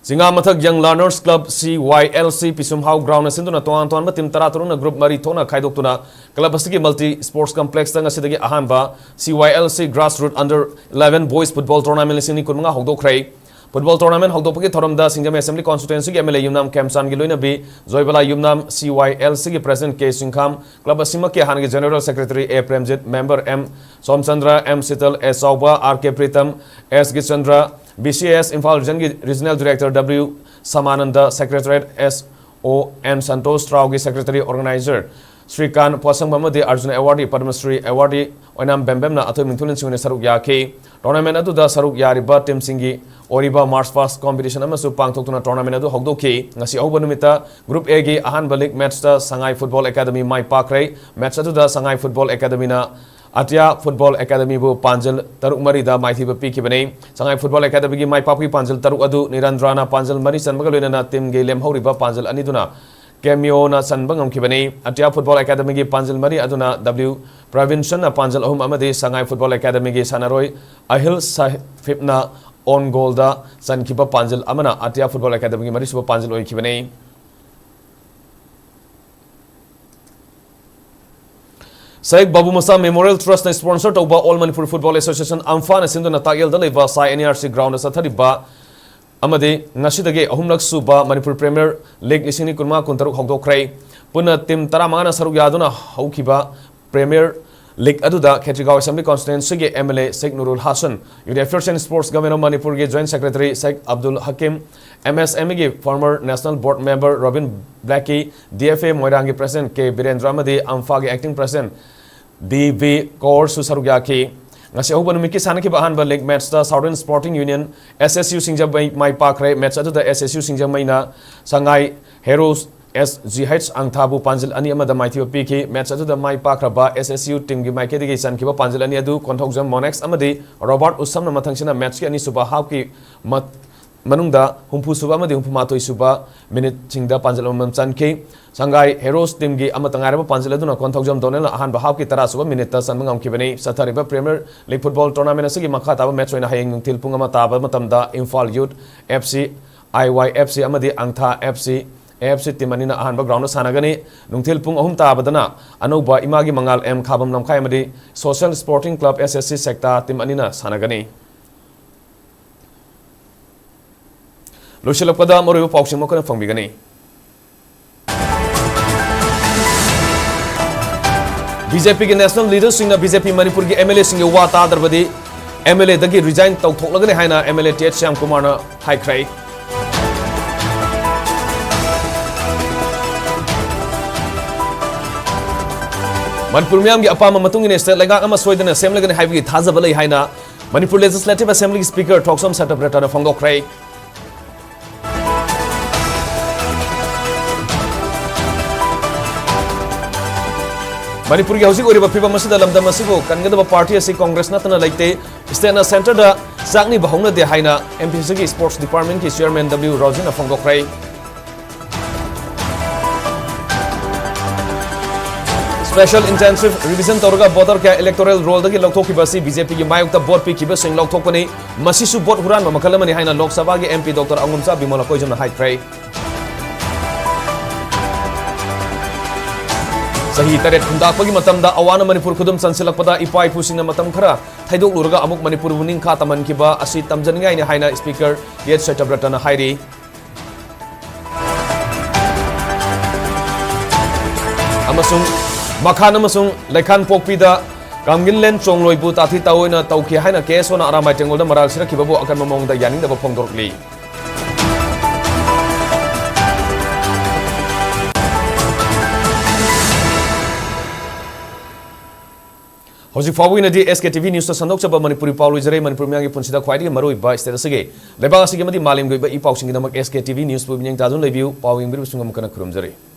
Singa Mathak Young Learners Club CYLC Pisumhau Ground Sinduna Tuan Tuan Tim Taraturuna Group Maritona Kaidoktuna Club Asiki Multi Sports Complex Tanga Sidagi Ahanba CYLC Grassroots Under 11 Boys Football Tournament Lisini Kunga Hogdokray Football Tournament Hogdopaki Thoramda Singjam Assembly Constituency MLA Yumnam Kemsan Giloina B Zoibala Yumnam CYLC President K Singham Club Asima Ke Hangi General Secretary A Premjit Member M Somchandra M Sital S Sauba RK Pritam S Gichandra BCS Imphal Regional Director W Samananda Secretariat SO N Santos Traugi Secretary Organizer Srikan Posang Mamadi Arjuna Awardee Padma Shri Awardee Onam Bembemna Atho Mintulin Singune Saruk Yaki Tournament adu da Saruk Yariba Team Singi Oriba March Fast Competition Amasu Pangtokuna Tournament adu Hogdoki Ngasi Auba Numita Group A gi Ahan Balik Match da Sangai Football Academy Mai Pakrai Match adu da Sangai Football Academy na Atia Football Academy bu Panjal Taruk Mari da Maithi ba Piki bane Sangai Football Academy gi Mai Papi Panjal Taruk adu Nirandrana Panjal Mari Sanbagaloina na Team ge Lemhauriba Panjal Aniduna Cameo na Sanbangam Kibane Atia Football Academy gi Panjal Mari aduna W Provincial na Panjal Ahum Amadi Sangai Football Academy gi Sanaroi Ahil Sahib na on goal da Sankiba Panjal Amana Atia Football Academy gi Mari Suba Panjal Oi Kibane Saik Babu Musa Memorial Trust na sponsor tauba All Manipur Football Association Amfa na sinduna tagel da leba sa NRC ground sa thariba amade ngasidage ahumlak suba Manipur Premier League lisini kunma kuntaruk hogdokrai puna team taramanga saruk yaduna haukiba Premier League aduda Khetrigaon Assembly Constituency ge MLA Sheikh Nurul Hasan Infraction Sports Government of Manipur ge Joint Secretary Sheikh Abdul Hakim MSME ge former National Board Member Robin Blackie DFA Moirangi President K Birendra Amade Amfa ge Acting President DV Kaur Susaruk Yaki ngasi ahuba numiki sana ki bahan ba league match da Southern Sporting Union SSU Singjam mai pakrai match adu da SSU Singjam mai na Sangai Heroes SGH Angthabu Panjil ani amada maithi piki match adu da mai pakra ba SSU team gi mai ke digi san ki ba Panjil ani adu Konthokjam Monex amadi Robert Usam na mathangsina match ki ani suba half ki manungda humpu suba amadi humpu matoi suba minute singda Panjil amam chanki Sangai Heroes team gi amatangai ba Panjil adu na Konthokjam Donel ahan ba half ki tara suba minute ta san mangam ki bani sathariba Premier League Football Tournament asigi makha ta match oina hayeng nungtil pungama ta ba matamda Imphal Youth FC IYFC amadi Angtha FC AFC team anina ahan ba ground sanagani nungtil pung ahum ta badana anoba imagi mangal M khabam namkhai amadi Social Sporting Club SSC sector team anina sanagani लोइसलपदा मरुब पाउसिंग मकन फंगबिगनी BJP के national leaders Singh BJP Manipur के MLA Singh वा तादरबदी MLA दगी रिजाइन तौथोकलगने हाइना एमएलए टेट श्याम कुमार हाइख्रै मणिपुर मियाम की अपाम मतुंग इन स्टेट लेगा अमा सोइदना सेमलगने हाइबगी थाजब लई हाइना Manipur legislative assembly speaker Thokchom सटब्रेटाना फोंगदोख्रै मणिपुर की हौजिक ओरिबा फिबम मसिदा लमदम मसिबो कनगदबा पार्टी असि कांग्रेस नतना लैते स्टेटना सेंटर दा सागनी बहौना दे हाइना एमपीसी की स्पोर्ट्स डिपार्टमेंट की चेयरमैन डब्ल्यू रोजिना फोंगदोख्रै स्पेशल इंटेंसिव रिविजन तौरगा वोटर का इलेक्टोरल रोल दगी लौथोखिबसी बीजेपी की मायुक्ता वोट पीखिबा सिंह लौथोकपनी मसिसु वोट हुरान मखलमनी हाइना लोकसभा के एमपी डॉक्टर अंगुमचा बिमला कोइजमना हाइख्रै सही तरेट खुंदापगी मतमदा अवान मणिपुर खुदुम संसिलकपदा इपा इपुसिंगना मतम खरा थाइदोकलुरगा अमुक मणिपुर बुनिंखा तमनखिबा असि तमजनगाइने हाइना स्पीकर येट सटब्रतना हाइरी अमसुंग मखान अमसुंग लेखान पोकपीदा कामगिनलेन चोंगलोइबु ताथि ताओइना तौखि हाइना केसोना आरामाइ टेंगोलदा मराल सिरखिबबु अकन ममोंगदा यानिंगदबा फोंदोरकली हौजी फावुइनदी SKTV न्यूज़ संदोकचबा मणिपुरी पाउलुजरे मणिपुर म्यांगी पुनसिदा ख्वाइदगी मरुइबा स्टेट असगे लेबांग असगे मदि मालिम गइबा इ पाउसिंगदमक SKTV न्यूज़ पुबिनिंग ताजुन लेबिउ पाउइंग बिरु सुंगम कना खुरुमजरे।